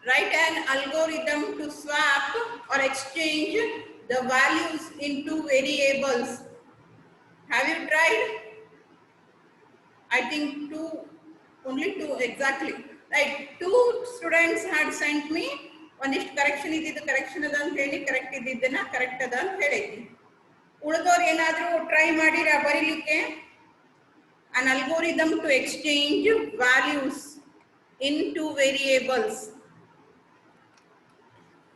write an algorithm to swap or exchange the values into variables. Have you tried? I think only two exactly. Right, two students had sent me ಒಂದಿಷ್ಟು correction ಇದ್ದಿದ್ದು correction ಅದ ಅಂತ ಹೇಳಿ correct ಇದ್ದಿದ್ದನ್ನ correct ಅದ ಅಂತ ಹೇಳಿದ್ವಿ. ಉಳಿದವ್ರು ಏನಾದರೂ ಟ್ರೈ ಮಾಡಿರಾ ಬರೀಲಿಕ್ಕೆ? An algorithm to exchange values into variables.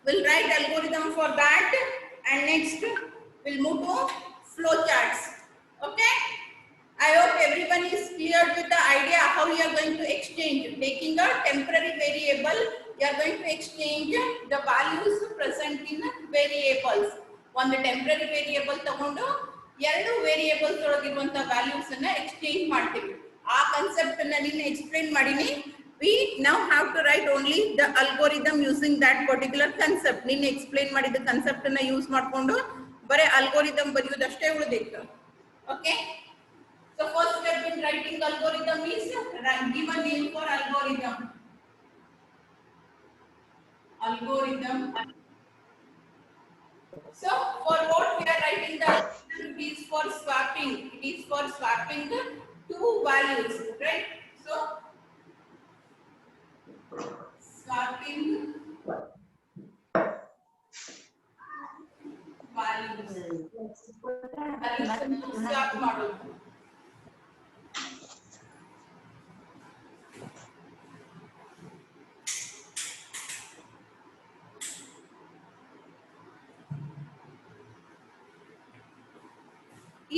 We'll write algorithm for that, and next we'll move to flowcharts. Okay? I hope everyone is clear with the idea how you are going to exchange. Taking a temporary variable, you are going to exchange the values present in variables. One temporary variable ತಗೊಂಡು ಎರಡು variables ಒಳಗಿರುವಂತ values ಅನ್ನ exchange ಮಾಡ್ತೀವಿ. ಆ concept ಅನ್ನ ನಿನ್ನೆ explain ಮಾಡಿನಿ. We now have to write only the algorithm using that particular concept. ನಿನ್ನೆ explain ಮಾಡಿದ ಕಾನ್ಸೆಪ್ಟ್ ಅನ್ನ ಯೂಸ್ ಮಾಡಿಕೊಂಡು ಬರೀ ಅಲ್ಗೋರಿದಮ್ ಬರೆಯೋದಷ್ಟೇ ಉಳಿದಿತ್ತು. Okay, so first step in writing algorithm is give a name for algorithm. Algorithm. So for what we are writing the algorithm, it is for swapping. It is for swapping the two values, right? So swapping values. Swap model.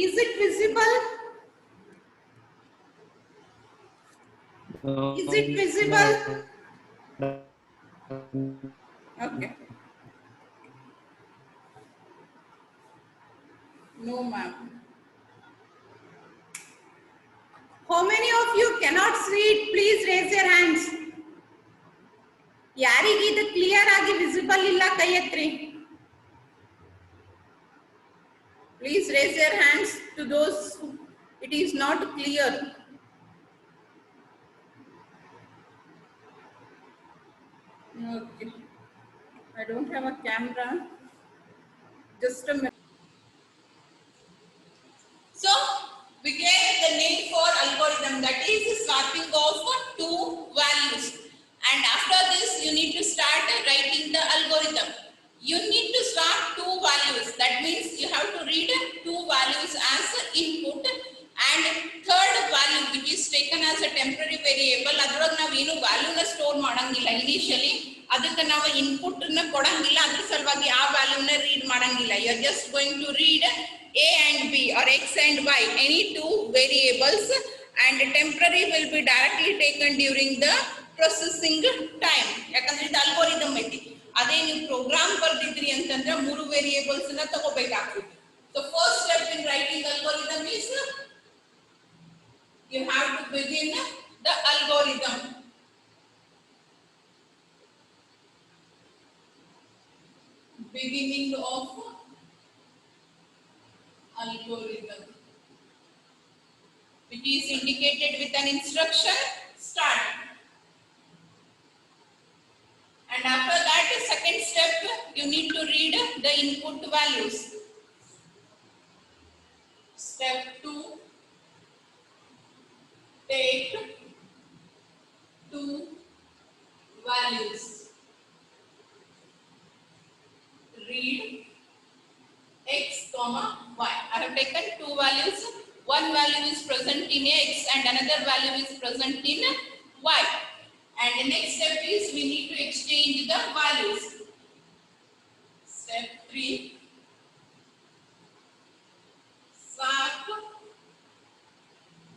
Is it visible? Is it visible? Okay. No, ma'am. How many of you cannot see it? Please raise your hands. ಯಾರಿಗೆ ಇದು clear ಆಗಿ visible ಇಲ್ಲ ಕೈ ಎತ್ರಿ. Please raise your hands to those who it is not clear. Okay. I don't have a camera. Just a minute. So we gave the name for algorithm, that is swapping of two values. And after this you need to start writing the algorithm. You need to swap two values. That means you have to read two values as input, and third value which is taken as a temporary variable, ಅದ್ರೊಳಗೆ ನಾವು ಏನು ವ್ಯಾಲ್ಯೂನ store ಮಾಡಂಗಿಲ್ಲ initially, ಅದಕ್ಕೆ ನಾವು input ನ ಕೊಡಂಗಿಲ್ಲ, ಅದ್ರ ಸಲುವಾಗಿ ಆ ವ್ಯಾಲ್ಯೂನ ರೀಡ್ ಮಾಡಂಗಿಲ್ಲ. You are just going to read a and b or x and y, any two variables, and temporary will be directly taken during the processing time. ಯಾಕಂದ್ರೆ ಇದು ಅಲ್ಗೋರಿದಮ್ ಐತಿ. ಅದೇ ನೀವು ಪ್ರೋಗ್ರಾಮ್ ಬರ್ದಿದ್ರಿ ಅಂತಂದ್ರೆ ಮೂರು ವೇರಿಯೇಬಲ್ಸ್ ನ ತಗೋಬೇಕಾಗ್ತದೆ. So first step in writing algorithm is you have to begin the algorithm. Beginning of algorithm, which is indicated with an instruction start. And after that, second step, you need to read the input values. Step 2, take two values. Read x comma y. I have taken two values. One value is present in x and another value is present in y. And the next step is we need to exchange the values. Step 3, swap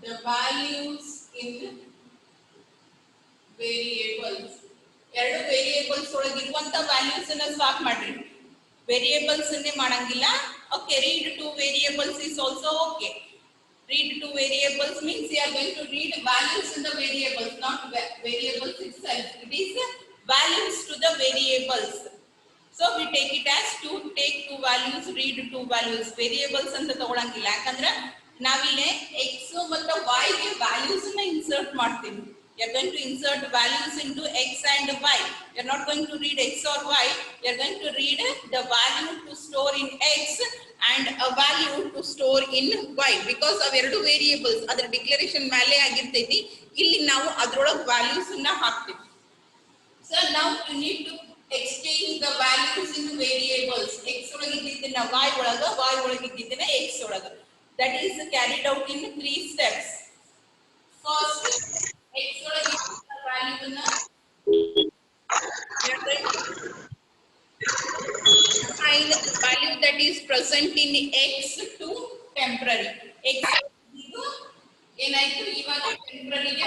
the values in variables. ಎರಡು variables ಒಳಗಿರುವಂತ values ಅನ್ನು swap ಮಾಡ್ರಿ. Variables ಅನ್ನೇ ಮಾಡಂಗಿಲ್ಲ. Okay, read two variables is also okay. Read two variables means you are going to read values in the variables, not variables itself. It is values to the variables. So we take it as to take two values, read two values. Variables ಅಂತ ತಗೊಳಂಗಿಲ್ಲ, ಯಾಕಂದ್ರೆ ನಾವಿಲ್ಲಿ x ಮತ್ತು y ಗೆ values ಅನ್ನು insert ಮಾಡ್ತೀವಿ. You are going to insert values into x and y. You're not going to read x or y. You're going to read the value to store in x and a value to store in y, because ಅವೆರಡು variables ಅದರ declaration ಮೇಲೆ ಆಗಿರ್ತೈತಿ. ಇಲ್ಲಿ ನಾವು ಅದರೊಳಗೆ values ಅನ್ನ ಹಾಕ್ತೀವಿ. So now you need to exchange the values in variables. X ಒಳಗೆ ಇದ್ದಿದ್ದನ್ನ y ಒಳಗ, y ಒಳಗೆ ಇದ್ದಿದ್ದನ್ನ x ಒಳಗ. That is carried out in 3 steps. First, x ಒಳಗೆ ಇದ್ದ value ಅನ್ನ assign the value that is present in x to temporary. X ಇದು ಏನಾಯ್ತು ಇವಾಗ temporary ಗೆ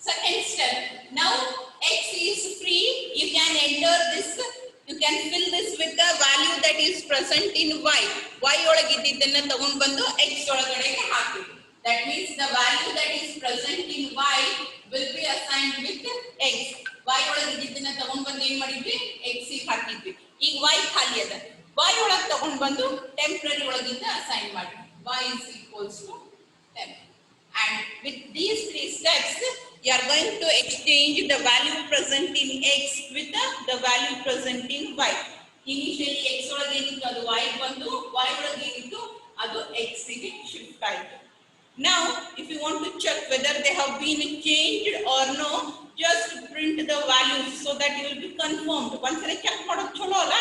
second step. Now x is free. You can enter this. You can fill this with the value that is present in y. Y ಒಳಗೆ ಇದ್ದಿದ್ದನ್ನ ತಗೊಂಡು ಬಂದು x ಒಳಗಡೆಗೆ ಹಾಕಿ. That means the value that is present in y will be assigned with x. Y ಒಳಗೆ ಇದ್ದಿದ್ದನ್ನ ತಗೊಂಡು ಬಂದು ಏನು ಮಾಡಿದ್ವಿ? x ಗೆ ಹಾಕಿದ್ವಿ. ಈಗ y ಖಾಲಿ ಅದ. y ಒಳಗೆ ತಗೊಂಡು ಬಂದು ಟೆಂಪರರಿ ಒಳಗಿಂದ ಅಸೈನ್ ಮಾಡಿ. y is equals to 10. And with these 3 steps, you are going to exchange the value present in x with the value present in y. Initially x ಒಳಗೆ ಏನಿತ್ತು ಅದು y ಬಂದು, y ಒಳಗೆ ಏನಿತ್ತು ಅದು x ಗೆ ಶಿಫ್ಟ್ ಆಯಿತು. Now, if you want to check whether they have been changed or no, just print the values so that you will be confirmed. ಒಂದ್ಸಲ ಚೆಕ್ ಮಾಡೋದು ಚಲೋ ಅಲ್ಲ,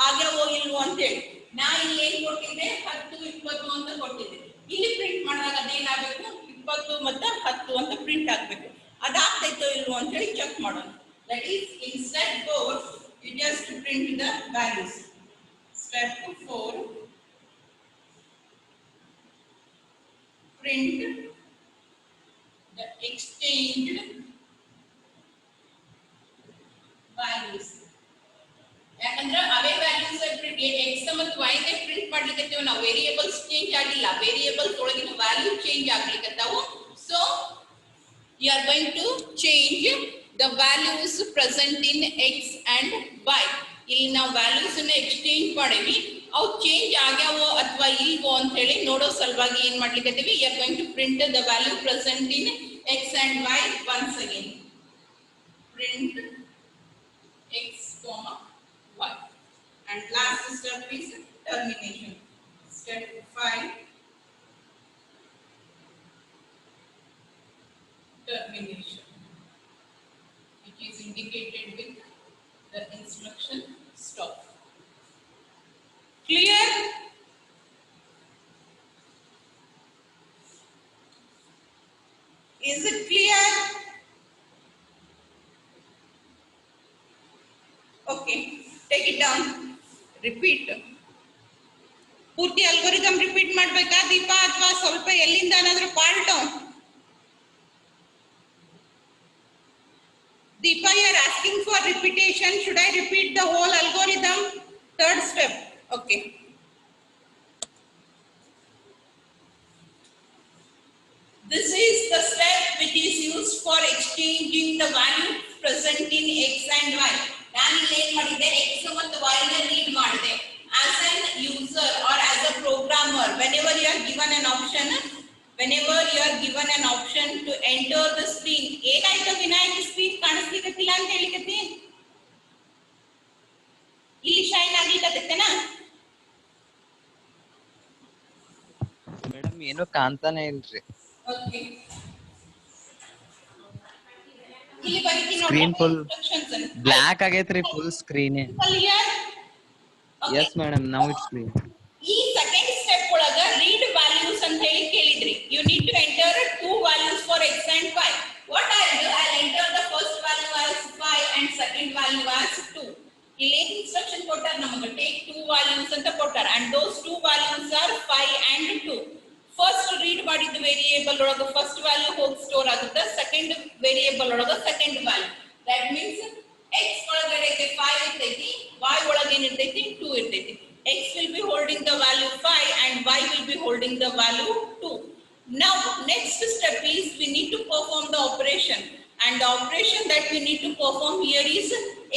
ಆಗ್ಯಾವೋ ಇಲ್ವೋ ಅಂತ ಹೇಳಿ. ನಾ ಇಲ್ಲಿ ಏನು ಕೊಟ್ಟಿದ್ದೆ 10, 20 ಅಂತ ಕೊಟ್ಟಿದ್ದೆ. ಇಲ್ಲಿ ಪ್ರಿಂಟ್ ಮಾಡಿದಾಗ ಅದೇನಾಗಬೇಕು, 20 ಮತ್ತು 10 ಅಂತ ಪ್ರಿಂಟ್ ಆಗಬೇಕು. ಅದಾಗ್ತೈತೋ ಇಲ್ವೋ ಅಂತ ಹೇಳಿ ಚೆಕ್ ಮಾಡೋಣ. That is, in step 4, you just print the values. Step 4, print the exchanged values. ಯಾಕಂದ್ರೆ ಅವೇ ವ್ಯಾಲ್ಯೂಸ್ x ಮತ್ತು y ಗೆ ಪ್ರಿಂಟ್ ಮಾಡ್ಲಿಕ್ಕೆ ನಾವು ವೇರಿಯೇಬಲ್ಸ್ ಚೇಂಜ್ ಆಗಿಲ್ಲ, ವೇರಿಯೇಬಲ್ಸ್ ಒಳಗಿನ ವ್ಯಾಲ್ಯೂ ಚೇಂಜ್ ಆಗ್ಲಿಕ್ಕತ್ತಾವು. So you are going to change the values present in x and y. ಇಲ್ಲಿ ನಾವು ವ್ಯಾಲ್ಯೂಸ್ ಅನ್ನು ಎಕ್ಸ್ಚೇಂಜ್ ಮಾಡೀವಿ, ಅವು ಚೇಂಜ್ ಆಗ್ಯಾವೋ ಅಥವಾ ಇಲ್ವೋ ಅಂತ ಹೇಳಿ ನೋಡೋ ಸಲುವಾಗಿ ಏನ್ ಮಾಡ್ಲಿಕ್ಕತ್ತೀವಿ, you are going to print the value present in x and y once again. Print x comma y. And last step is termination. Step 5, termination, which is indicated with the instruction stop. Clear? Is it clear? Okay, take it down. Repeat. ಪೂರ್ತಿ algorithm repeat ಮಾಡ್ಬೇಕಾ ದೀಪಾ, ಅಥವಾ ಸ್ವಲ್ಪ ಎಲ್ಲಿಂದ ಏನಾದ್ರೂ part? Deepa, you are asking for repetition. Should I repeat the whole algorithm? Third step. Okay. This is the step which is used for exchanging the value present in x and y. ನಾನು ಇಲ್ಲಿ ಏನು ಮಾಡಿದೆ, x ಮತ್ತು y ನ read ಮಾಡಿದೆ. As an user or as a programmer, whenever you are given an option to enter the screen, ಏನಾಯ್ತು Vinayak screen ಕಾಣಿಸ್ಲಿಕ್ಕತ್ತಿಲ್ಲ ಅಂತ ಹೇಳಿಕತ್ತಿ, ಇಲ್ಲಿ ಶೈನ್ ಆಗ್ಲಿಕ್ಕತ್ತೇನಾ? ಮೇಡಮ್ ಏನು ಕಾಣ್ತಾನೆ ಇಲ್ರಿ. ಓಕೆ, ಇಲ್ಲಿ ಬರೀತೀನಿ ನೋಡಿ. ಸ್ಕ್ರೀನ್ ಫುಲ್ ಬ್ಲಾಕ್ ಆಗೈತ್ರಿ, full screen. Yes madam, now it's clear. ಈ ಸೆಕೆಂಡ್ ಸ್ಟೆಪ್ ಒಳಗ ರೀಡ್ ವ್ಯಾಲ್ಯೂಸ್ ಅಂತ ಹೇಳಿ ಕೇಳಿದ್ರಿ. You need to enter 2 values for x and y. What I'll do, I'll enter the first value as 5 and second value as 2. ಇಲ್ಲಿ instruction ಕೊಟ್ಟಾರ ನಮಗೆ, take 2 values ಅಂತ ಕೊಟ್ಟಾರ, and those 2 values are 5 and 2. First read ಮಾಡಿದ variable ಒಳಗ first value ಹೋಗಿ store ಆಗುತ್ತೆ, second variable ಒಳಗ second value. That means x ಒಳಗಡೆ 5 ಇರ್ತೈತಿ, y ಒಳಗೆ ಏನಿರ್ತೈತಿ 2 ಇರ್ತೈತಿ. X will be holding the value 5 and y will be holding the value 2. Now next step is we need to perform the operation, and the operation that we need to perform here is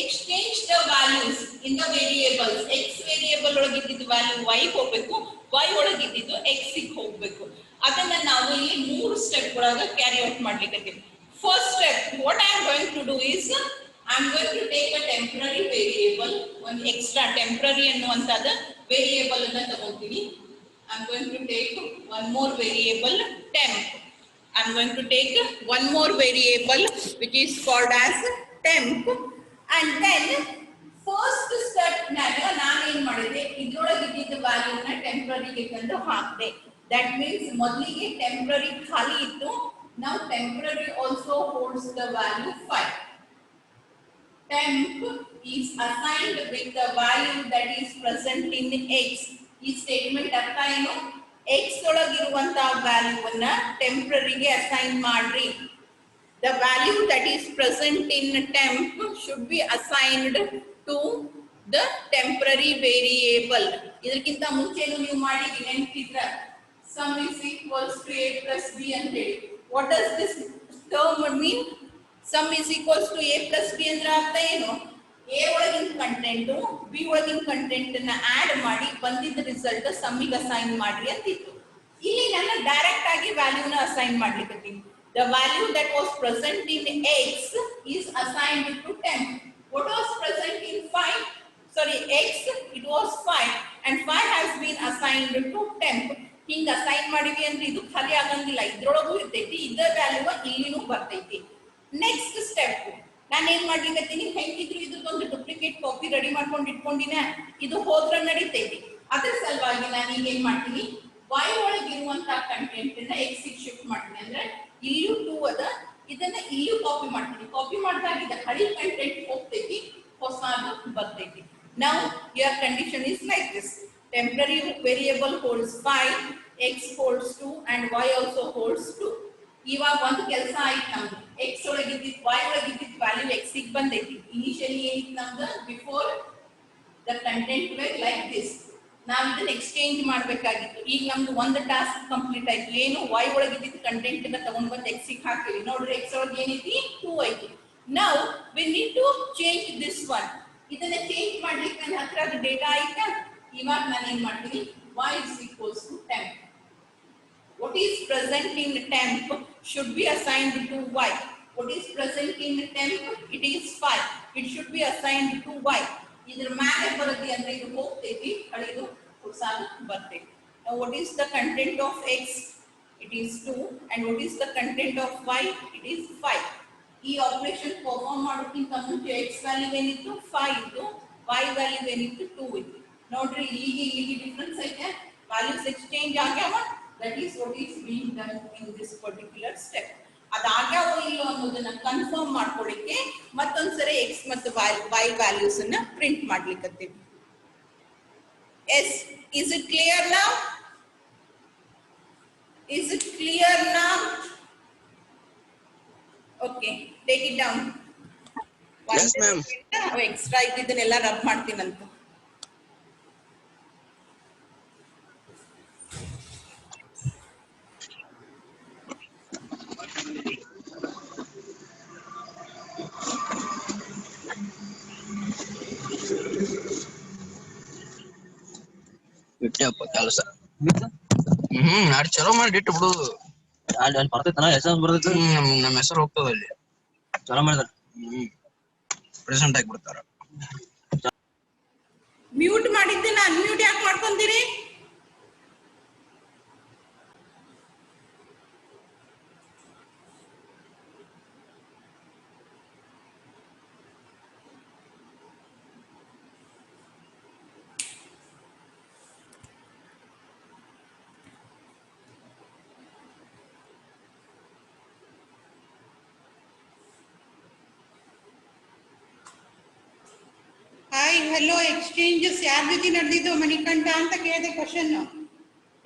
exchange the values in the variables. X variable ಒಳಗೆ ಇದ್ದಿದ್ದು value y ಹೋಗಬೇಕು, y ಒಳಗೆ ಇದ್ದಿದ್ದು x ಗೆ ಹೋಗಬೇಕು. ಅದನ್ನ ನಾವು ಇಲ್ಲಿ 3 ಸ್ಟೆಪ್ ಒಳಗೆ ಕ್ಯಾರಿ ಔಟ್ ಮಾಡ್ಲಿಕ್ಕೆ. First step, what I am going to do is I am going to take a temporary variable, one extra temporary ಅನ್ನುವಂತದ variable ಅನ್ನು ತಗೊಳ್ತೀನಿ. I am going to take one more variable temp. I am going to take one more variable which is called as temp, and then first step ನಾನು ಏನು ಮಾಡಿದೆ, ಇದರೊಳಗೆ ಇದ್ದಿದ್ದ value ನ temporary ಗೆ ತಂದು ಹಾಕಿದೆ. That means ಮೊದಲಿಗೆ ಟೆಂಪರರಿ ಖಾಲಿ ಇತ್ತು. Now temporary also holds the value 5. Temp is assigned with the value that is present in x. ಈ ಸ್ಟೇಟ್ಮೆಂಟ್ ಅರ್ಥ ಏನು? x ಒಳಗಿರುವಂತ ವ್ಯಾಲ್ಯೂವನ್ನ ಟೆಂಪರರಿಗೆ ಅಸೈನ್ ಮಾಡ್ರಿ. The value that is present in temp should be assigned to the temporary variable. ಇದಕ್ಕಿಂತ ಮುಂಚೆನೂ ನೀವು ಮಾಡಿ ನೆನಪಿದ್ರ sum is equals to a plus b ಅಂತ ಹೇಳಿ. What does this term mean? Sum is equals to a plus b ಅಂದ್ರೆ ಅರ್ಥ ಏನು? a ಒಳಗಿನ ಕಂಟೆಂಟ್ b ಒಳಗಿನ ಕಂಟೆಂಟ್ ಅನ್ನ ಆಡ್ ಮಾಡಿ ಬಂದಿದ್ದ ರಿಸಲ್ಟ್ ಸಮ್ ಗೆ ಅಸೈನ್ ಮಾಡ್ರಿ ಅಂತಿತ್ತು. ಇಲ್ಲಿ ನಾನು ಡೈರೆಕ್ಟ್ ಆಗಿ ವ್ಯಾಲ್ಯೂ ನ ಅಸೈನ್ ಮಾಡ್ಲಿಕ್ಕೆ. The value that was present in x is assigned to temp. What was present in 5? Sorry, x, it was 5 and 5 has been assigned to temp. ಹಿಂಗ assign ಮಾಡಿವಿ ಅಂದ್ರೆ ಇದು ಖಾಲಿ ಆಗಂಗಿಲ್ಲ, ಇದ್ರೊಳಗೂ ಇರ್ತೈತಿ, ಇದ ವ್ಯಾಲ್ಯೂ ಇಲ್ಲಿನೂ ಬರ್ತೈತಿ. ನೆಕ್ಸ್ಟ್ ಸ್ಟೆಪ್ ನಾನು ಏನ್ ಮಾಡ್ಲಿಕ್ಕತ್ತೀನಿ, ಹೆಂಗಿದ್ರು ಇದಕ್ಕೊಂದು ಡೂಪ್ಲಿಕೇಟ್ ಕಾಪಿ ರೆಡಿ ಮಾಡ್ಕೊಂಡು ಇಟ್ಕೊಂಡಿನ, ಇದು ಹೋದ್ರ ನಡೀತೈತಿ. ಅದ್ರ ಸಲುವಾಗಿ ನಾನು ಈಗ ಏನ್ ಮಾಡ್ತೀನಿ, y ಒಳಗಿರುವಂತ ಕಂಟೆಂಟ್ ನ x ಗೆ ಶಿಫ್ಟ್ ಮಾಡ್ತೀನಿ. ಅಂದ್ರೆ ಇಲ್ಲಿಯೂ 2 ಅದ, ಇದನ್ನ ಇಲ್ಲಿಯೂ ಕಾಪಿ ಮಾಡ್ತೀನಿ. ಕಾಪಿ ಮಾಡಿದಾಗ ಇದು ಹಳಿ ಕಂಟೆಂಟ್ ಹೋಗ್ತೈತಿ, ಹೊಸದು ಬರ್ತೈತಿ. Now your condition is like this. Temporary variable holds 5, x holds 2 and y also holds 2. ಇವಾಗ ಒಂದು ಕೆಲಸ ಆಯ್ತು ನಮ್ದು. x ಒಳಗಿದ್ದಿದ್ದು y ಒಳಗಿದ್ದಿದ್ದು ವ್ಯಾಲ್ಯೂ x ಗೆ ಬಂದೈತಿ. ಇನಿಷಿಯಲಿ ಏನಿತ್ತು ನಮ್ದು, before the content were like this. ನಾವು ಇದನ್ನ ಎಕ್ಸ್ಚೇಂಜ್ ಮಾಡಬೇಕಾಗಿತ್ತು. ಈಗ ನಮ್ದು ಒಂದು ಟಾಸ್ಕ್ ಕಂಪ್ಲೀಟ್ ಆಯ್ತು. ಏನು, y ಒಳಗಿದ್ದಿದ್ದು ಕಂಟೆಂಟ್ ಅನ್ನ ತಗೊಂಡ್ ಬಂದು x ಗೆ ಹಾಕಿವಿ. ನೋಡ್ರಿ x ಒಳಗೆ ಏನೈತಿ, 2 ಐತಿ. Now we need to change this one. ಇದನ್ನ ಚೇಂಜ್ ಮಾಡ್ಲಿಕ್ಕೆ ನನ್ನ ಹತ್ರ ಅದು ಡೇಟಾ ಐತಾ. ಇವಾಗ ನಾನು ಏನ್ ಮಾಡ್ತೀನಿ, y is equals to temp. What is present in temp should be assigned to y. What is present in temp? It is 5. It should be assigned to y. ಇದರ ಮೇಲೆ ಬರುತ್ತೆ ಅಂದ್ರೆ ಇದು ಹೋಗ್ತೈತಿ, ಕಳೆದು ಹೊಸದು ಬರ್ತೈತಿ. Now what is the content of x? It is 2. And what is the content of y? It is 5. ಈ operation perform ಮಾಡೋಕ್ಕಿಂತ ಮುಂಚೆ x ವ್ಯಾಲ್ಯೂ ಏನಿತ್ತು, 5 ಇತ್ತು, y ವ್ಯಾಲ್ಯೂ ಏನಿತ್ತು, 2 ಇತ್ತು. ನೋಡ್ರಿ ಇಲ್ಲಿಗೆ ಡಿಫರೆನ್ಸ್ ಐತೆ, ವ್ಯಾಲ್ಯೂಸ್ ಎಕ್ಸ್ಚೇಂಜ್ ಆಗ್ಯಾವ. That is what is being done in this particular step. ಅದಾಗ್ಯಾವ ಇಲ್ಲೋ ಅನ್ನೋದನ್ನ ಕನ್ಫರ್ಮ್ ಮಾಡ್ಕೊಳ್ಳಿಕ್ಕೆ ಮತ್ತೊಂದ್ಸರಿ x ಮತ್ತು y ವ್ಯಾಲ್ಯೂಸ್ ಅನ್ನ ಪ್ರಿಂಟ್ ಮಾಡ್ಲಿಕ್ಕತ್ತೀವಿ. Yes, is it clear now? Is it clear now? Okay, take it down. Yes, ma'am. Extra ಇದನ್ನೆಲ್ಲ rub ಮಾಡ್ತೀನಂತ. ಬಿಟ್ಟಪ್ಪ ಕೆಲಸ. ನಾಳೆ ಚಲೋ ಮಾಡಿ ಇಟ್ಟು ಬಿಡು. ಅಲ್ಲಿ ಬರ್ತೈತನ ಹೆಸರು ಬರ್ತೈತಿ, ನಮ್ಮ ಹೆಸರು ಹೋಗ್ತದ ಅಲ್ಲಿ. ಚಲೋ ಮಾಡಿದಾರ. ಪ್ರೆಸೆಂಟ್ ಆಗಿ ಬಿಡ್ತಾರ. ಮ್ಯೂಟ್ ಮಾಡಿದ್ದೇನೆ, ಅನ್ಮ್ಯೂಟ್ ಯಾಕೆ ಮಾಡ್ಕೊಂತೀರಿ? ಹಾಯ್ ಹಲೋ ಎಕ್ಸ್ಚೇಂಜಸ್ ಯಾರ ಜೊತೆ ನಡೆದಿದ್ದು ಮಣಿಕಂಠ ಅಂತ ಕೇಳಿದೆ question.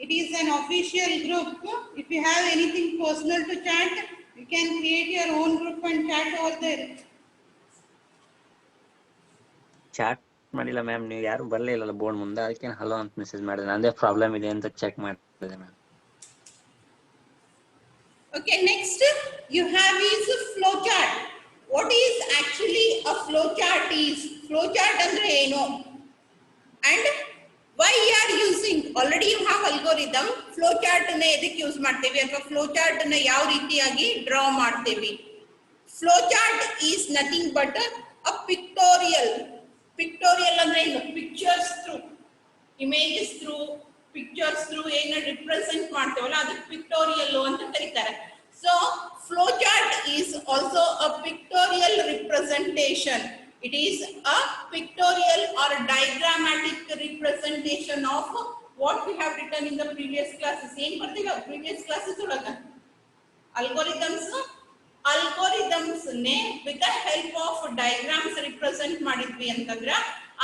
It is an official group. If you have anything personal to chat you can create your own group and chat over there. Chat ಮಾಡಿಲ್ಲ ಮ್ಯಾಮ್, ನೀವು ಯಾರು ಬರಲೇ ಇಲ್ಲಲ್ಲ ಬೋರ್ಡ್ ಮುಂದೆ, ಅದಕ್ಕೆ ಹಲೋ ಅಂತ ಮೆಸೇಜ್ ಮಾಡಿದೆ. ನಂದೇ ಪ್ರಾಬ್ಲಮ್ ಇದೆ ಅಂತ ಚೆಕ್ ಮಾಡಿದೆ ma'am. Okay, next you have is flow chart. What is actually a flow chart is, flow chart andre eno, and why you are using, already you have algorithm, flow chart na edik use ಮಾಡ್ತೇವೆ ಅಥವಾ flow chart na ಯಾವ ರೀತಿಯಾಗಿ draw ಮಾಡ್ತೇವೆ. Flow chart is nothing but a pictorial ಅಂದ್ರೆ ಏನು, pictures through, images through, pictures through ಏನು represent ಮಾಡ್ತೇವಲ್ಲ ಅದಕ್ಕೆ pictorial ಅಂತ ಕರೀತಾರೆ. So flow chart is also a pictorial representation. It is a pictorial or a diagrammatic representation of what we have written in the previous classes. ಏನು ಬರ್ತೀವಿ previous classes ಒಳಗ algorithms ನೇ with the help of diagrams represent ಮಾಡಿದ್ವಿ ಅಂತಂದ್ರೆ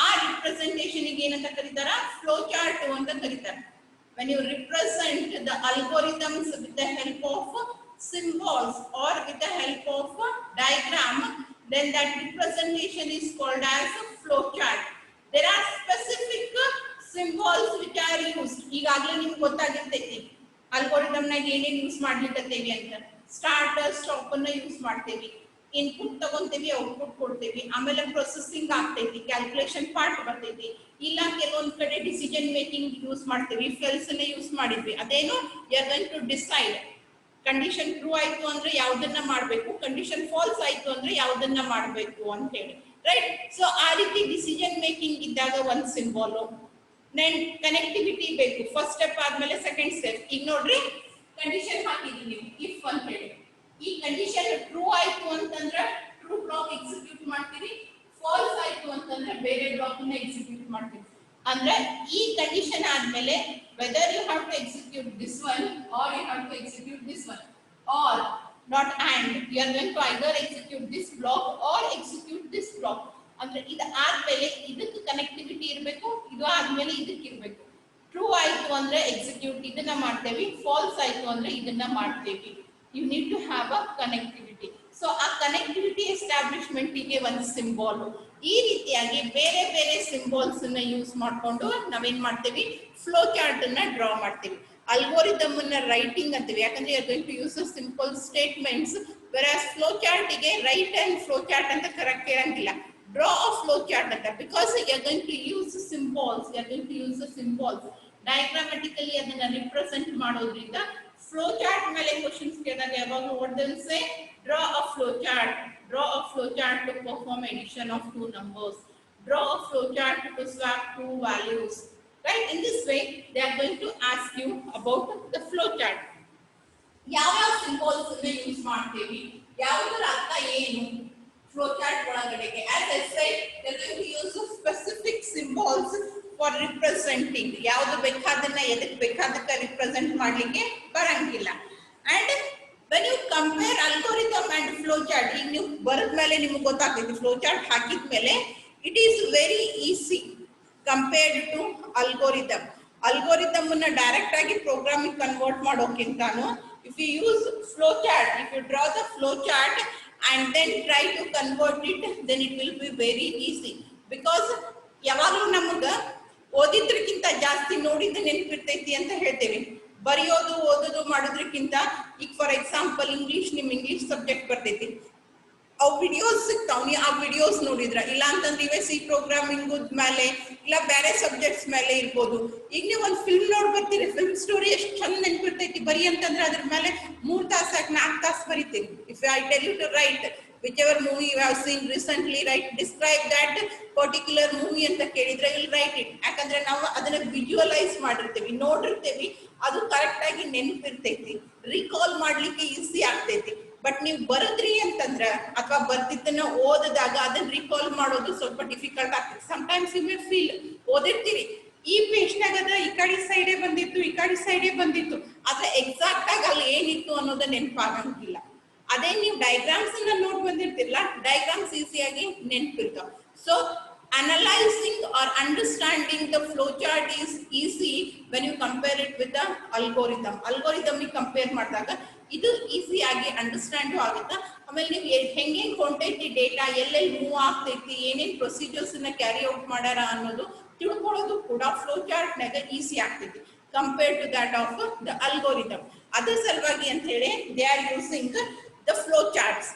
ಆ representation ಗೆ ಏನಂತ ಕರೀತಾರ, flow chart ಅಂತ ಕರೀತಾರೆ. When you represent the algorithms with the help of symbols or with the help of diagram, then that representation is called as a flow chart. There are specific symbols which are used. ಈಗಾಗಲೇ ನಿಮಗೆ ಗೊತ್ತಾಗಿರ್ತೈತಿ algorithm ನಾಗ ಏನೇನು use ಮಾಡ್ಲಿಕ್ಕತ್ತೇವಿ ಅಂತ. Start stop ಅನ್ನ use ಮಾಡ್ತೇವಿ, input ತಗೊಂತೇವಿ, output ಕೊಡ್ತೇವಿ, ಆಮೇಲೆ ಪ್ರೊಸೆಸಿಂಗ್ ಆಗ್ತೈತಿ, ಕ್ಯಾಲ್ಕುಲೇಷನ್ ಪಾರ್ಟ್ ಬರ್ತೈತಿ, ಇಲ್ಲ ಕೆಲವೊಂದ್ ಕಡೆ ಡಿಸಿಷನ್ ಮೇಕಿಂಗ್ ಯೂಸ್ ಮಾಡ್ತೇವಿ, ಫೆಲ್ಸ್ ಅನ್ನ ಯೂಸ್ ಮಾಡಿದ್ವಿ. ಅದೇನು, you are going to decide condition true ಆಯ್ತು ಅಂದ್ರೆ ಯಾವ್ದನ್ನ ಮಾಡ್ಬೇಕು, ಕಂಡೀಷನ್ ಫಾಲ್ಸ್ ಆಯ್ತು ಅಂದ್ರೆ ಯಾವ್ದನ್ನ ಮಾಡ್ಬೇಕು ಅಂತ ಹೇಳಿ, ರೈಟ್. ಸೊ ಆ ರೀತಿ ಡಿಸಿಷನ್ ಮೇಕಿಂಗ್ ಇದ್ದಾಗ ಒಂದ್ ಸಿಂಬಲ್. ನೆನ್ ಕನೆಕ್ಟಿವಿಟಿ ಬೇಕು, ಫಸ್ಟ್ ಸ್ಟೆಪ್ ಆದ್ಮೇಲೆ ಸೆಕೆಂಡ್ ಸ್ಟೆಪ್. ಈಗ ನೋಡ್ರಿ, ಕಂಡೀಷನ್ ಹಾಕಿದ್ವಿ ನೀವು ಇಫ್ ಅಂತ ಹೇಳಿ, ಈ ಕಂಡೀಷನ್ ಟ್ರೂ ಆಯ್ತು ಅಂತಂದ್ರೆ ಟ್ರೂ ಬ್ಲಾಕ್ ಎಕ್ಸಿಕ್ಯೂಟ್ ಮಾಡ್ತೀವಿ, ಫಾಲ್ಸ್ ಆಯ್ತು ಅಂತಂದ್ರೆ ಬೇರೆ ಬ್ಲಾಕ್ ನ ಎಕ್ಸಿಕ್ಯೂಟ್ ಮಾಡ್ತೀವಿ. ಅಂದ್ರೆ ಈ ಕಂಡೀಷನ್ ಆದ್ಮೇಲೆ whether you have to execute this one or you have to execute this one, or not and you are going to either execute this block or execute this block. ಅಂದ್ರೆ ಇದು ಆದ್ಮೇಲೆ ಇದಕ್ಕೆ connectivity ಇರಬೇಕು, ಇದು ಆದ್ಮೇಲೆ ಇದಕ್ಕೆ ಇರಬೇಕು. ಟ್ರೂ ಆಯ್ತು ಅಂದ್ರೆ ಎಕ್ಸಿಕ್ಯೂಟ್ ಇದನ್ನ ಮಾಡ್ತೇವಿ, ಫಾಲ್ಸ್ ಆಯ್ತು ಅಂದ್ರೆ ಇದನ್ನ ಮಾಡ್ತೇವಿ. You need to have a connectivity. So ಆ ಕನೆಕ್ಟಿವಿಟಿ ಎಸ್ಟಾಬ್ಲಿಷ್ಮೆಂಟ್ ಗೆ ಒಂದು ಸಿಂಬಾಲ್. ಈ ರೀತಿಯಾಗಿ ಬೇರೆ ಬೇರೆ ಸಿಂಬಾಲ್ಸ್ ಅನ್ನ ಯೂಸ್ ಮಾಡ್ಕೊಂಡು ನಾವೇನ್ ಮಾಡ್ತೇವಿ, ಫ್ಲೋ ಚಾರ್ಟ್ ಅನ್ನ ಡ್ರಾ ಮಾಡ್ತೇವಿ. ಅಲ್ಗೋರಿದಮ್ ಅನ್ನ ರೈಟಿಂಗ್ ಅಂತೀವಿ, ಯಾಕಂದ್ರೆ you are going to use simple statements. Whereas flow chart ಗೆ ರೈಟ್ ಅಂಡ್ ಫ್ಲೋ ಚಾರ್ಟ್ ಅಂತ ಕರೆಕ್ಟ್ ಇರಂಗಿಲ್ಲ, draw a flow chart ಅಂತ, because you are going to use symbols, you are going to use the symbols diagrammatically ಅದನ್ನ represent ಮಾಡೋದ್ರಿಂದ. flow chart ಮೇಲೆ questions ಕೇಳಿದಾಗ ಯಾವಾಗ what they will say, draw a flow chart to perform addition of two numbers, draw a flow chart to swap two values, right? In this way they are going to ask you about the flow chart. ಯಾವ symbols ಅನ್ನು use ಮಾಡ್ತೀವಿ, ಯಾವುದರ ಅರ್ಥ ಏನು flow chart ಒಳಗಡೆಗೆ. As I said, they are going to use specific symbols for representing. ಯಾವುದು ಬೇಕಾದನ್ನ ಎದಕ್ಕೆ ಬೇಕಾದಕ್ಕೆ represent ಮಾಡ್ಲಿಕ್ಕೆ ಬರಂಗಿಲ್ಲ. And when you compare algorithm and flow chart, ಈಗ ನೀವು ಬರೆದ ಮೇಲೆ ನಿಮಗೆ ಗೊತ್ತಾಗ್ತೈತಿ, ಫ್ಲೋ ಚಾರ್ಟ್ ಹಾಕಿದ ಮೇಲೆ it is very easy compared to algorithm. Algorithm ಅನ್ನ ಡೈರೆಕ್ಟ್ ಆಗಿ ಪ್ರೋಗ್ರಾಮಿಂಗ್ ಕನ್ವರ್ಟ್ ಮಾಡೋಕ್ಕಿಂತಾನು, if you use flow chart, if you draw the flow chart and then try to convert it, then it will be very easy. Because ಯಾವಾಗಲೂ ನಮಗ ಓದಿದ್ರಕ್ಕಿಂತ ಜಾಸ್ತಿ ನೋಡಿದ್ದು ನೆನಪಿರ್ತೈತಿ ಅಂತ ಹೇಳ್ತೇವೆ. ಬರೆಯೋದು ಓದೋದು ಮಾಡೋದ್ರಕ್ಕಿಂತ, ಈಗ ಫಾರ್ ಎಕ್ಸಾಂಪಲ್ ಇಂಗ್ಲಿಷ್, ನಿಮ್ ಇಂಗ್ಲಿಷ್ ಸಬ್ಜೆಕ್ಟ್ ಬರ್ತೈತಿ, ಅವು ವಿಡಿಯೋಸ್ ಸಿಗ್ತಾವ್, ನೀವು ಆ ವಿಡಿಯೋಸ್ ನೋಡಿದ್ರ, ಇಲ್ಲ ಅಂತಂದ್ರೆ ಇವೇ ಸಿ ಪ್ರೋಗ್ರಾಮಿಂಗ್ ಮೇಲೆ ಇಲ್ಲ ಬೇರೆ ಸಬ್ಜೆಕ್ಟ್ಸ್ ಮೇಲೆ ಇರ್ಬೋದು. ಈಗ ನೀವು ಒಂದು ಫಿಲ್ಮ್ ನೋಡ್ ಬರ್ತೀರಿ, ಫಿಲ್ಮ್ ಸ್ಟೋರಿ ಎಷ್ಟು ಚಂದ ನೆನಪಿರ್ತೈತಿ ಬರಿ ಅಂತಂದ್ರೆ ಅದ್ರ ಮೇಲೆ 3 ತಾಸು 4 ತಾಸು ಬರೀತೀರಿ. If I tell you to write whichever movie you have seen recently, right, describe that particular movie ಅಂತ ಕೇಳಿದ್ರೆ you'll write it. ಯಾಕಂದ್ರೆ ನಾವು ಅದನ್ನ ವಿಜುವಲೈಸ್ ಮಾಡಿರ್ತೀವಿ, ನೋಡಿರ್ತೀವಿ, ಅದು ಕರೆಕ್ಟ್ ಆಗಿ ನೆನಪಿರ್ತೈತಿ, ರಿಕಾಲ್ ಮಾಡ್ಲಿಕ್ಕೆ ಈಸಿ ಆಗ್ತೈತಿ. ಬಟ್ ನೀವು ಬರದ್ರಿ ಅಂತಂದ್ರ ಅಥವಾ ಬರ್ತಿದ್ದನ್ನ ಓದಿದಾಗ ಅದನ್ನ ರಿಕಾಲ್ ಮಾಡೋದು ಸ್ವಲ್ಪ ಡಿಫಿಕಲ್ಟ್ ಆಗ್ತದೆ. ಸಮಟೈಮ್ಸ್ ಯು ಮೇ ಫೀಲ್ ಓದಿರ್ತೀರಿ, ಈ ಪೇಜ್ನಾಗದ ಈ ಕಡೆ ಸೈಡೇ ಬಂದಿತ್ತು, ಈ ಕಡೆ ಸೈಡೇ ಬಂದಿತ್ತು, ಆದ್ರೆ ಎಕ್ಸಾಕ್ಟ್ ಆಗಿ ಅಲ್ಲಿ ಏನಿತ್ತು ಅನ್ನೋದು ನೆನಪಾಗಂಗಿಲ್ಲ. ಅದೇ ನೀವು ಡಯಾಗ್ರಾಮ್ಸ್ ಅನ್ನ ನೋಡ್ ಬಂದಿರ್ತಿರಲ್ಲ, ಡಯಾಗ್ರಾಮ್ಸ್ ಈಸಿಯಾಗಿ ನೆನಪಿರ್ತಾವ. So analyzing or understanding the flow chart is easy when you compare it with the algorithm. Algorithm ಗೆ ಕಂಪೇರ್ ಮಾಡಿದಾಗ ಇದು ಈಸಿ ಆಗಿ ಅಂಡರ್ಸ್ಟ್ಯಾಂಡ್ ಆಗುತ್ತೆ. ಆಮೇಲೆ ನೀವು ಹೆಂಗೆ ಹೊಂಟೈತಿ ಡೇಟಾ, ಎಲ್ಲೆಲ್ಲಿ ಮೂವ್ ಆಗ್ತೈತಿ, ಏನೇನ್ ಪ್ರೊಸೀಜರ್ಸ್ ನ ಕ್ಯಾರಿ ಔಟ್ ಮಾಡ್ಯಾರ ಅನ್ನೋದು ತಿಳ್ಕೊಳ್ಳೋದು ಕೂಡ ಫ್ಲೋ ಚಾರ್ಟ್ ನಾಗ ಈಸಿ ಆಗ್ತೈತಿ compared to that of the algorithm. ಅದ್ರ ಸಲುವಾಗಿ ಅಂತ ಹೇಳಿ they are using the flow charts.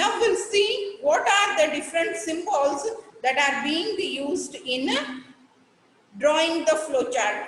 Now we'll see what are the different symbols that are being used in drawing the flowchart.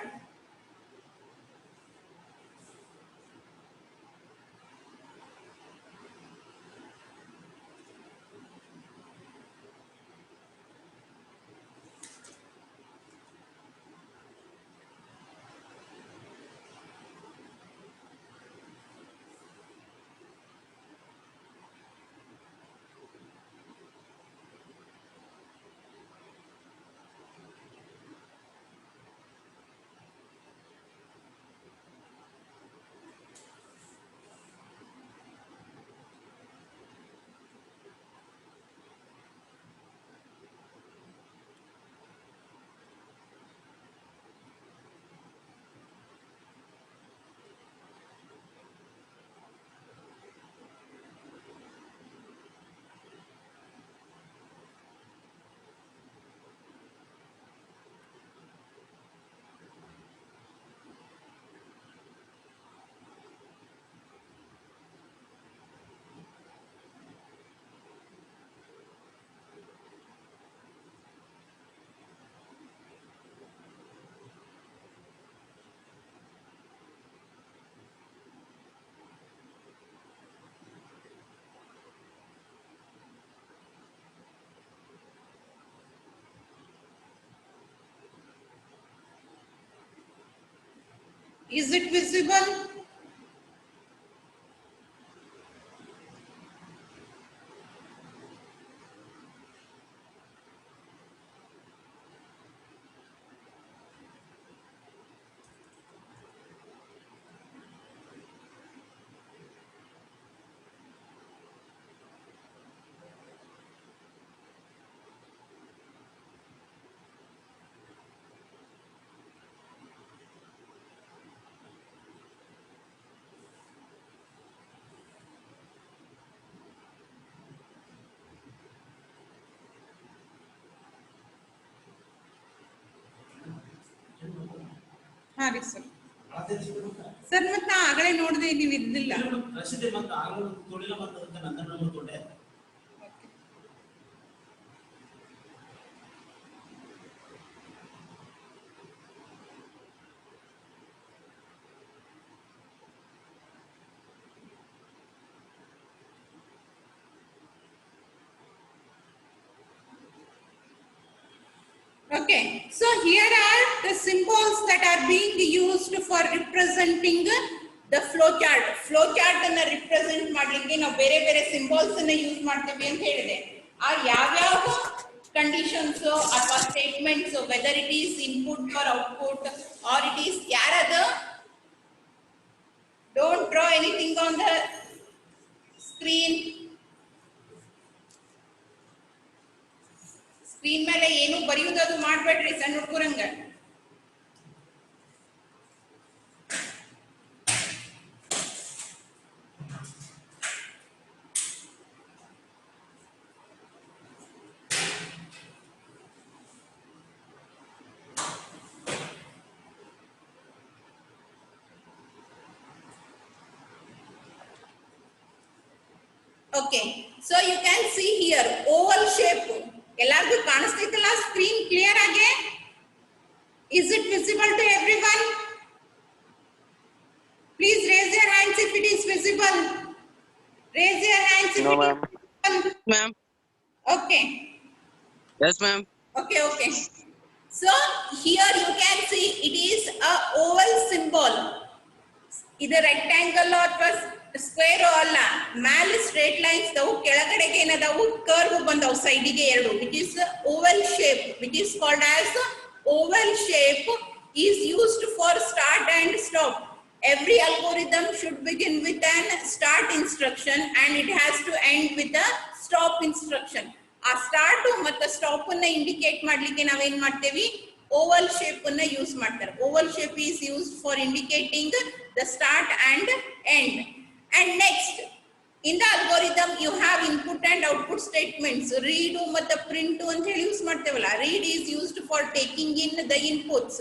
Is it visible? ಹಾಂ ರೀ sir sir ಮತ್ತೆ ನಾ ಆಗಲೇ ನೋಡಿದೆ ನೀವು ಇದ್ದಿಲ್ಲ. Okay, so here are the symbols that are being used for representing the flowchart. Flowchart ಅನ್ನ represent ಮಾಡಲಿಕ್ಕೆ ನಾವು ಬೇರೆ ಬೇರೆ symbols ಅನ್ನ ಯೂಸ್ ಮಾಡ್ತೀವಿ ಅಂತ ಹೇಳಿದೆ. ಆ ಯಾವ್ಯಾವ conditions ಅಥವಾ statements, whether it is input or output or it is ಯಾರದ, don't draw anything on the screen. Screen ಮೇಲೆ ಏನು ಬರೆಯುವುದು ಮಾಡಬೇಡ್ರಿ ಸಣ್ಣ ಹುಡುಗರಂಗ. Okay, so you can see here oval shape. ಎಲ್ಲರಿಗೂ ಕಾಣಿಸ್ತೈತಲ್ಲ ಸ್ಕ್ರೀನ್ ಕ್ಲಿಯರ್ ಆಗಿ? Is it visible to everyone? Please raise your hands if it is visible. Raise your hands if No, it ma'am. is visible. Ma'am. Okay. Yes, ma'am. Okay, okay. So here you can see it is a oval symbol. ಇದು rectangle ಅಥವಾ square ಅಲ್ಲ, ಮ್ಯಾಲೆ straight lines ದವು, ಕೆಳಗಡೆಗೆ ಏನದಾವು curve ಬಂದವು ಸೈಡಿಗೆ ಎರಡು. It is Oval shape which is called as Oval shape is used for start and stop. Every algorithm should begin with an start instruction and it has to end with a stop instruction. ಆ start ಮತ್ತು stop ಅನ್ನ indicate ಮಾಡ್ಲಿಕ್ಕೆ ನಾವೇನ್ ಮಾಡ್ತೇವಿ, oval shape ಅನ್ನ use ಮಾಡ್ತಾರೆ. Oval shape is used for indicating the start and end. And next, in the algorithm you have input and output statements. Read ಮತ್ತು print ಅಂತ ಹೇಳಿ ಯೂಸ್ ಮಾಡ್ತೇವಲ್ಲ. Read is used for taking in the inputs,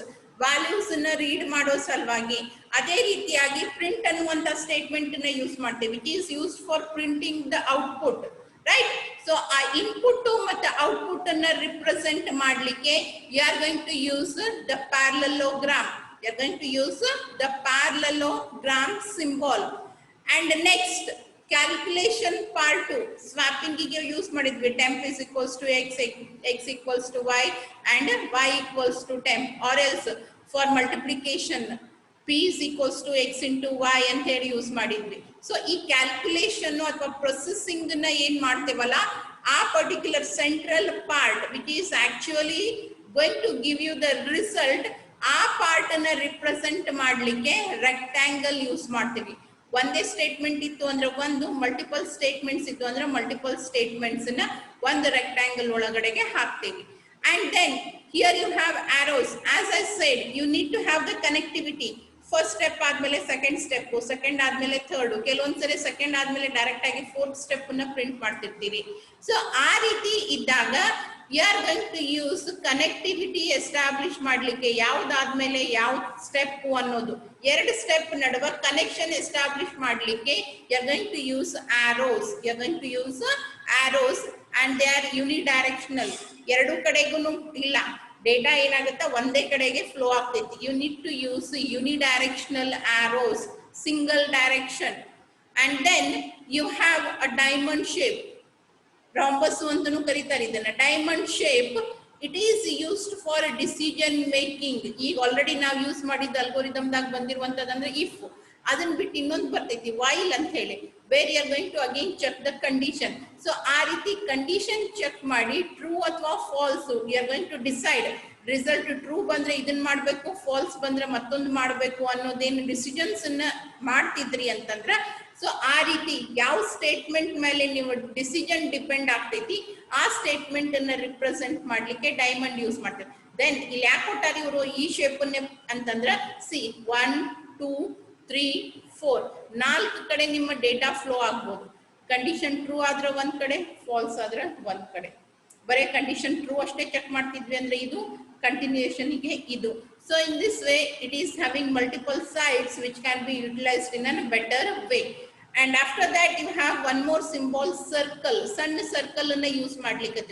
values ಅನ್ನ read ಮಾಡೋ ಸಲುವಾಗಿ. ಅದೇ ರೀತಿಯಾಗಿ print ಅನ್ನುವಂತ ಸ್ಟೇಟ್ಮೆಂಟ್ ಅನ್ನ ಯೂಸ್ ಮಾಡ್ತೇವೆ. It is used for printing the output. right? So input ಮತ್ತೆ output ಅನ್ನ represent ಮಾಡ್ಲಿಕ್ಕೆ you are going to use the parallelogram. You are going to use the parallelogram symbol. And next, calculation part 2. Swapping ಗೆ use ಮಾಡಿದ್ವಿ temp is equals to x, x equals to y and y equals to temp, or else for multiplication p is equals to x into y ಅಂತ ಹೇಳಿ use ಮಾಡಿದ್ವಿ. So ಈ calculation ಅಥವಾ processing ನ ಏನ್ ಮಾಡ್ತೇವಲ್ಲ ಆ particular central part which is actually going to give you the result, ಆ ಪಾರ್ಟ್ ಅನ್ನ ರಿಪ್ರೆಸೆಂಟ್ ಮಾಡ್ಲಿಕ್ಕೆ ರೆಕ್ಟಾಂಗಲ್ ಯೂಸ್ ಮಾಡ್ತೀವಿ. ಒಂದೇ ಸ್ಟೇಟ್ಮೆಂಟ್ ಇತ್ತು ಅಂದ್ರೆ ಒಂದು, ಮಲ್ಟಿಪಲ್ ಸ್ಟೇಟ್ಮೆಂಟ್ಸ್ ಇತ್ತು ಅಂದ್ರೆ ಮಲ್ಟಿಪಲ್ ಸ್ಟೇಟ್ಮೆಂಟ್ಸ್ ನ ಒಂದು ರೆಕ್ಟಾಂಗಲ್ ಒಳಗಡೆಗೆ ಹಾಕ್ತೀವಿ. And then here you have arrows. As I said, you need to have the connectivity. First step ಆದ್ಮೇಲೆ ಸೆಕೆಂಡ್ ಸ್ಟೆಪ್, ಸೆಕೆಂಡ್ ಆದ್ಮೇಲೆ ಥರ್ಡ್, ಕೆಲವೊಂದ್ಸರಿ ಸೆಕೆಂಡ್ ಆದ್ಮೇಲೆ ಡೈರೆಕ್ಟ್ ಆಗಿ ಫೋರ್ತ್ ಸ್ಟೆಪ್ ಅನ್ನ ಪ್ರಿಂಟ್ ಮಾಡ್ತಿರ್ತೀವಿ. ಸೊ ಆ ರೀತಿ ಇದ್ದಾಗ you are going to use connectivity establish ಮಾಡ್ಲಿಕ್ಕೆ ಯಾವ್ದಾದ್ಮೇಲೆ ಯಾವ ಸ್ಟೆಪ್ ಅನ್ನೋದು, ಎರಡು ಸ್ಟೆಪ್ ನಡುವ ಕನೆಕ್ಷನ್ ಎಸ್ಟಾಬ್ಲಿಷ್ ಮಾಡ್ಲಿಕ್ಕೆ you are going to use arrows. You are going to use arrows and they are unidirectional. ಎರಡು ಕಡೆಗೂ ಇಲ್ಲ, ಡೇಟಾ ಏನಾಗುತ್ತೆ ಒಂದೇ ಕಡೆಗೆ ಫ್ಲೋ ಆಗ್ತೈತಿ. You need to use unidirectional arrows, single direction. And then you have a diamond shape, rhombus ಅಂತನೂ ಕರೀತಾರೆ ಇದನ್ನ. Diamond shape it is used for decision making. ಈಗ ಆಲ್ರೆಡಿ ನಾವು ಯೂಸ್ ಮಾಡಿದ ಅಲ್ಗೋರಿದಮ್ದಾಗ ಬಂದಿರುವಂತದಂದ್ರೆ ಇಫ್, ಅದನ್ನ ಬಿಟ್ಟು ಇನ್ನೊಂದು ಬರ್ತೈತಿ ವೈಲ್ ಅಂತ ಹೇಳಿ, where you are going to again check the condition. So ಆ ರೀತಿ ಕಂಡೀಷನ್ ಚೆಕ್ ಮಾಡಿ ಟ್ರೂ ಅಥವಾ false you are going to decide. Result true ಬಂದ್ರೆ ಇದನ್ನ ಮಾಡ್ಬೇಕು, ಫಾಲ್ಸ್ ಬಂದ್ರೆ ಮತ್ತೊಂದು ಮಾಡ್ಬೇಕು ಅನ್ನೋದೇನು ಡಿಸಿಷನ್ಸ್ ಅನ್ನ ಮಾಡ್ತಿದ್ರಿ ಅಂತಂದ್ರ, ಸೊ ಆ ರೀತಿ ಯಾವ ಸ್ಟೇಟ್ಮೆಂಟ್ ಮೇಲೆ ನೀವು ಡಿಸಿಷನ್ ಡಿಪೆಂಡ್ ಆಗ್ತೈತಿ ಆ ಸ್ಟೇಟ್ಮೆಂಟ್ ಅನ್ನ ರಿಪ್ರೆಸೆಂಟ್ ಮಾಡ್ಲಿಕ್ಕೆ ಡೈಮಂಡ್ ಯೂಸ್ ಮಾಡ್ತೇವೆ. ದೆನ್ ಇಲ್ಲಿ ಯಾಕೆ ಕೊಟ್ಟಾರ ಇವರು ಈ ಶೇಪ್ ಅಂತಂದ್ರ, ಸಿ 1 2 3 4 ನಾಲ್ಕು ಕಡೆ ನಿಮ್ಮ ಡೇಟಾ ಫ್ಲೋ ಆಗ್ಬೋದು. ಕಂಡೀಷನ್ ಟ್ರೂ ಆದ್ರೆ ಒಂದ್ ಕಡೆ, ಫಾಲ್ಸ್ ಆದ್ರೆ ಒಂದ್ ಕಡೆ. ಬರೇ ಕಂಡೀಷನ್ ಟ್ರೂ ಅಷ್ಟೇ ಚೆಕ್ ಮಾಡ್ತಿದ್ವಿ ಅಂದ್ರೆ ಇದು, ಕಂಟಿನ್ಯೂಯೇಷನ್ ಗೆ ಇದು. So in this way it is having multiple sides which can be utilised in a better way. And after that you have one more symbol, circle. ಸಣ್ಣ ಸರ್ಕಲ್ ಅನ್ನ use ಮಾಡ್ಲಿಕ್ಕೆ,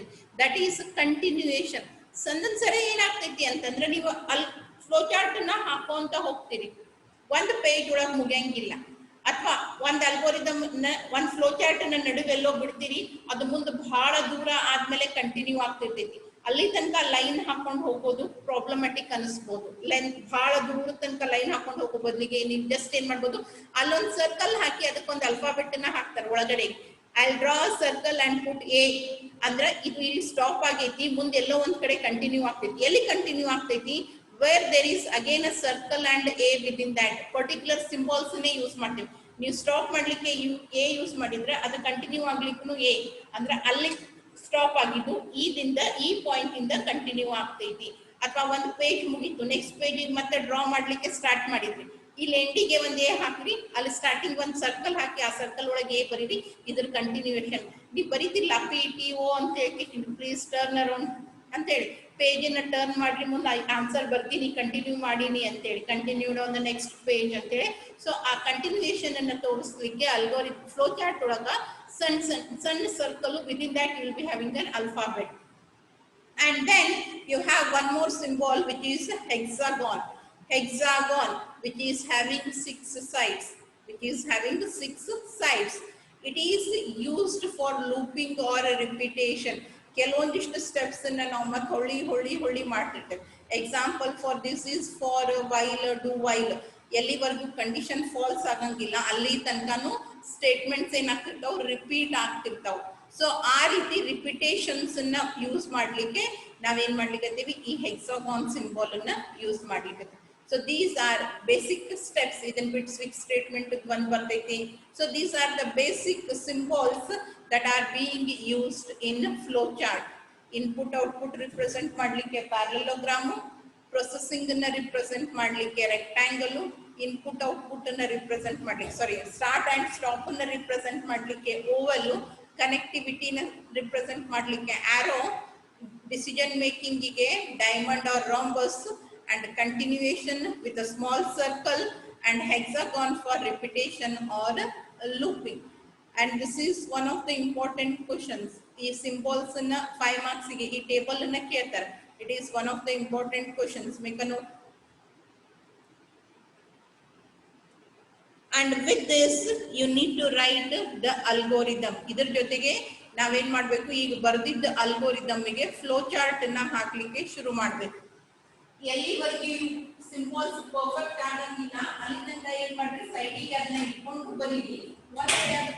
that is continuation. ಸಂದನ್ ಸರಿ ಏನಾಗ್ತೈತಿ ಅಂತಂದ್ರೆ ನೀವು ಅಲ್ಲಿ flow chart ಅನ್ನ ಹಾಕೋಂತ ಹೋಗ್ತೀರಿ, ಒಂದು ಪೇಜ್ ಒಳಗೆ ಮುಗಿಯಂಗಿಲ್ಲ. ಅಥವಾ ಒಂದ್ ಅಲ್ಗೋರಿದಮ್ ಒಂದ್ ಫ್ಲೋ ಚಾರ್ಟ್ ನ ನಡುವೆಲ್ಲೋ ಬಿಡ್ತೀರಿ, ಅದು ಮುಂದೆ ಬಹಳ ದೂರ ಆದ್ಮೇಲೆ ಕಂಟಿನ್ಯೂ ಆಗ್ತಿರ್ತೈತಿ. ಅಲ್ಲಿ ತನಕ ಲೈನ್ ಹಾಕೊಂಡು ಹೋಗೋದು ಪ್ರಾಬ್ಲಮ್ಯಾಟಿಕ್ ಅನಿಸ್ಬೋದು. ಬಹಳ ದೂರ ತನಕ ಲೈನ್ ಹಾಕೊಂಡು ಹೋಗೋ ಬದಲಿಗೆ ನೀವು ಜಸ್ಟ್ ಏನ್ ಮಾಡ್ಬೋದು, ಅಲ್ಲೊಂದ್ ಸರ್ಕಲ್ ಹಾಕಿ ಅದಕ್ಕೊಂದು ಅಲ್ಫಾಬೆಟ್ ನ ಹಾಕ್ತಾರೆ ಒಳಗಡೆ. I'll draw a circle and put A ಅಂದ್ರೆ ಇದು ಇಲ್ಲಿ ಸ್ಟಾಪ್ ಆಗೈತಿ, ಮುಂದೆ ಎಲ್ಲೋ ಒಂದ್ ಕಡೆ ಕಂಟಿನ್ಯೂ ಆಗ್ತೈತಿ. ಎಲ್ಲಿ ಕಂಟಿನ್ಯೂ ಆಗ್ತೈತಿ? where there is again a circle and A within that particular symbols ನೇ ಯೂಸ್ ಮಾಡ್ತೀವಿ. ನೀವು ಸ್ಟಾಪ್ ಮಾಡ್ಲಿಕ್ಕೆ A ಯೂಸ್ ಮಾಡಿದ್ರೆ ಅದು ಕಂಟಿನ್ಯೂ ಆಗ್ಲಿಕ್ಕೂ A ಅಂದ್ರೆ ಅಲ್ಲಿ ಸ್ಟಾಪ್ ಆಗಿದ್ದು ಈದಿಂದ ಈ ಪಾಯಿಂಟ್ ಇಂದ ಕಂಟಿನ್ಯೂ ಆಗ್ತೈತಿ. ಅಥವಾ ಒಂದು ಪೇಜ್ ಮುಗೀತು, ನೆಕ್ಸ್ಟ್ ಪೇಜ್ ಮತ್ತೆ ಡ್ರಾ ಮಾಡ್ಲಿಕ್ಕೆ ಸ್ಟಾರ್ಟ್ ಮಾಡಿದ್ರಿ, ಇಲ್ಲಿ ಎಂಡಿಗೆ ಒಂದ್ A ಹಾಕ್ರಿ, ಅಲ್ಲಿ ಸ್ಟಾರ್ಟಿಂಗ್ ಒಂದ್ ಸರ್ಕಲ್ ಹಾಕಿ ಆ ಸರ್ಕಲ್ ಒಳಗೆ A ಬರೀರಿ, ಇದ್ರ ಕಂಟಿನ್ಯೂಯೇಷನ್. ನೀವು ಬರೀತಿಲ್ಲ PTO ಅಂತ ಹೇಳಿ, ಪ್ಲೀಸ್ ಟರ್ನ್ ಅರೌಂಡ್ ಅಂತ ಹೇಳಿ ಪೇಜ್ ಅನ್ನ ಟರ್ನ್ ಮಾಡ್ರಿ, ಮುಂದೆ ಆನ್ಸರ್ ಬರ್ತೀನಿ, ಕಂಟಿನ್ಯೂ ಮಾಡೀನಿ ಅಂತೇಳಿ, continued on the next page ಅಂತೇಳಿ. ಸೊ ಆ ಕಂಟಿನ್ಯೂಯೇಷನ್ ಅನ್ನ ತೋರಿಸ್ಲಿಕ್ಕೆ ಅಲ್ಗೋರಿಥಮ್ ಫ್ಲೋ ಚಾರ್ಟ್ ಒಳಗ ಸಣ್ಣ circle, within that you will be having an alphabet. And then you have one more symbol which is hexagon. Hexagon which is having 6 sides. It is used for looping or repetition. ಕೆಲವೊಂದಿಷ್ಟು steps ಅನ್ನ ನಾವು ಮತ್ತೆ ಹೊಳ್ಳಿ ಮಾಡ್ತಿರ್ತೇವೆ. Example for this is for while, do while. ಎಲ್ಲಿವರೆಗೂ condition false ಆಗಂಗಿಲ್ಲ ಅಲ್ಲಿ ತನಕನೂ ಸ್ಟೇಟ್ಮೆಂಟ್ಸ್ ಏನಾಗ್ತಿರ್ತಾವ್, ರಿಪೀಟ್ ಆಗ್ತಿರ್ತಾವ್. ಸೊ ಆ ರೀತಿ ರಿಪಿಟೇಷನ್ಸ್ ಅನ್ನ ಯೂಸ್ ಮಾಡ್ಲಿಕ್ಕೆ ನಾವೇನ್ ಮಾಡ್ಲಿಕ್ಕತ್ತೀವಿ, ಈ ಹೆಕ್ಸಾಗಾನ್ ಸಿಂಬಾಲ್ ಅನ್ನ ಯೂಸ್ ಮಾಡ್ಲಿಕ್ಕೆ. So these are basic steps. ಇದನ್ ಬಿಟ್ಟು ಸ್ವಿಚ್ ಸ್ಟೇಟ್ಮೆಂಟ್ ಒಂದ್ ಬರ್ತೈತಿ. So these are the basic symbols that are being used in flow chart. Input output represent ಮಾಡ್ಲಿಕ್ಕೆ parallelogram, processing ಅನ್ನ represent ಮಾಡ್ಲಿಕ್ಕೆ rectangle, input output ಅನ್ನ represent ಮಾಡ್ಲಿಕ್ಕೆ start and stop ಅನ್ನ represent ಮಾಡ್ಲಿಕ್ಕೆ oval, connectivity ನ represent ಮಾಡ್ಲಿಕ್ಕೆ arrow, decision making ಗೆ diamond or rhombus, and continuation with a small circle, and hexagon for repetition or looping. and this is one of the important questions. ಈ symbols ಅನ್ನ 5 marks ಗೆ ಈ table ಅನ್ನ ಕೇಳ್ತಾರೆ. It is one of the important questions. Make a note. And with this you need to write the algorithm. ಇದರ ಜೊತೆಗೆ ನಾವೇನ್ ಮಾಡಬೇಕು, ಈಗ ಬರೆದಿದ್ದ ಅಲ್ಗೋರಿದಮ್ ಗೆ ಫ್ಲೋ ಚಾರ್ಟ್ ಅನ್ನ ಹಾಕ್ಲಿಕ್ಕೆ ಶುರು ಮಾಡಬೇಕು. ಎಲ್ಲಿವರೆಗೆ ಸಿಂಬಲ್ಸ್ ಪರ್ಫೆಕ್ಟ್ ಆಗಂಗಿಲ್ಲ ಅಲ್ಲಿ ತನಕ ಏನ್ ಮಾಡ್ರಿ ಸೈಡಿಗೆ ಅದನ್ನ ಇಟ್ಕೊಂಡು ಬರೀರಿ. ಒಂದ್ಸರಿ ಅದು